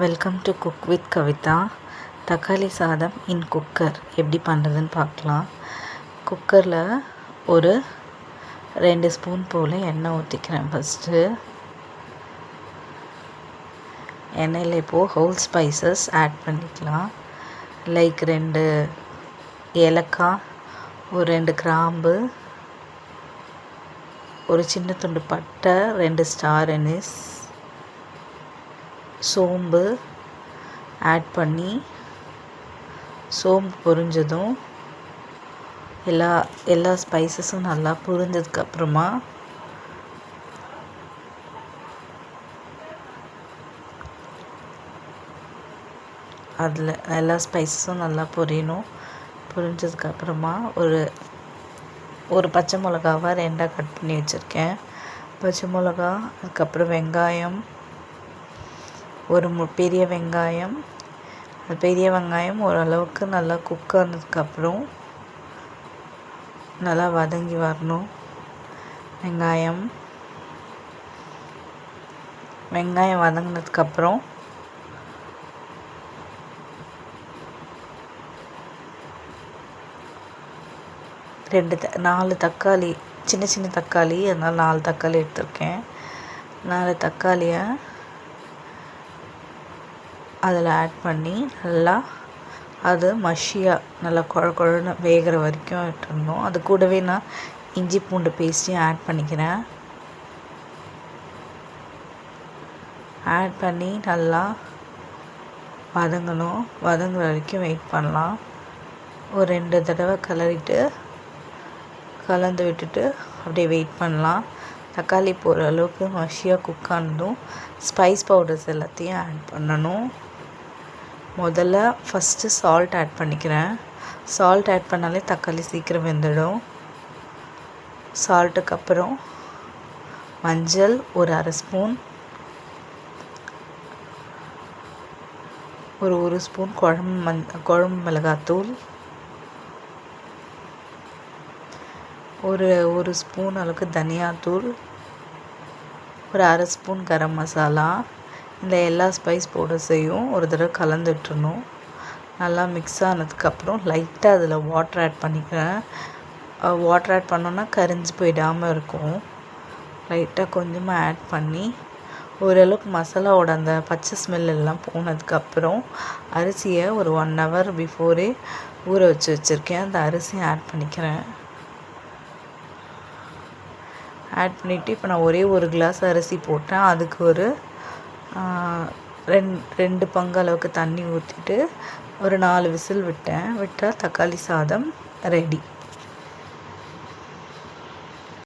Welcome to cook with Kavitha. தக்காளி சாதம் இன் cooker எப்படி பண்ணுறதுன்னு பார்க்கலாம். குக்கரில் ஒரு 2 ஸ்பூன் போல் எண்ணெய் ஊற்றிக்கிறேன். ஃபஸ்ட்டு எண்ணெயில் இப்போது ஹோல் ஸ்பைசஸ் ஆட் பண்ணிக்கலாம். லைக் 2 ஏலக்காய், ஒரு 2 கிராம்பு, ஒரு சின்ன துண்டு பட்டை, 2 ஸ்டார் அனீஸ், சோம்பு ஆட் பண்ணி சோம்பு பொரிஞ்சதும் எல்லா ஸ்பைசஸும் நல்லா பொரிஞ்சதுக்கப்புறமா அதில் எல்லா ஸ்பைசஸும் நல்லா பொரிஞ்சதுக்கப்புறமா ஒரு பச்சை மிளகாவை 2 கட் பண்ணி வச்சுருக்கேன். பச்சை மிளகா, அதுக்கப்புறம் வெங்காயம், ஒரு பெரிய வெங்காயம். பெரிய வெங்காயம் ஓரளவுக்கு நல்லா குக் ஆனதுக்கப்புறம் நல்லா வதங்கி வரணும். வெங்காயம் வதங்கினதுக்கப்புறம் நாலு தக்காளி, சின்ன சின்ன தக்காளி, அதனால் 4 தக்காளி எடுத்திருக்கேன். 4 தக்காளியை அதில் ஆட் பண்ணி நல்லா அது மஷியாக நல்லா குழன்னு வேகிற வரைக்கும் விட்டுறணும். அது கூடவே நான் இஞ்சி பூண்டு பேஸ்ட்டையும் ஆட் பண்ணிக்கிறேன். ஆட் பண்ணி நல்லா வதங்குற வரைக்கும் வெயிட் பண்ணலாம். ஒரு 2 தடவை கலந்து விட்டுட்டு அப்படியே வெயிட் பண்ணலாம். தக்காளி போகிற அளவுக்கு மஷியாக குக் ஆனதும் ஸ்பைஸ் பவுடர்ஸ் எல்லாத்தையும் ஆட் பண்ணணும். முதல்ல ஃபஸ்ட்டு சால்ட் ஆட் பண்ணிக்கிறேன். சால்ட் ஆட் பண்ணாலே தக்காளி சீக்கிரம் வெந்துடும். சால்ட்டுக்கு அப்புறம் மஞ்சள் ஒரு 1/2 ஸ்பூன், ஒரு ஸ்பூன் குழம்பு மிளகாத்தூள், ஒரு ஸ்பூன் அளவுக்கு தனியாத்தூள், ஒரு 1/2 ஸ்பூன் கரம் மசாலா. இந்த எல்லா ஸ்பைஸ் பவுடர்ஸையும் ஒரு தடவை கலந்து விட்டுறணும். நல்லா மிக்ஸ் ஆனதுக்கப்புறம் லைட்டாக அதில் வாட்டர் ஆட் பண்ணிக்கிறேன். வாட்டர் ஆட் பண்ணோன்னா கரிஞ்சு போயிடாமல் இருக்கும். லைட்டாக கொஞ்சமாக ஆட் பண்ணி ஓரளவுக்கு மசாலாவோட அந்த பச்சை ஸ்மெல் எல்லாம் போனதுக்கப்புறம் அரிசியை ஒரு 1 ஹவர் பிஃபோரே ஊற வச்சுருக்கேன். அந்த அரிசியை ஆட் பண்ணிக்கிறேன். ஆட் பண்ணிவிட்டு இப்போ நான் ஒரே ஒரு கிளாஸ் அரிசி போட்டேன். அதுக்கு ஒரு 2 பங்கு அளவுக்கு தண்ணி ஊற்றிட்டு ஒரு 4 விசில் விட்டால் தக்காளி சாதம் ரெடி.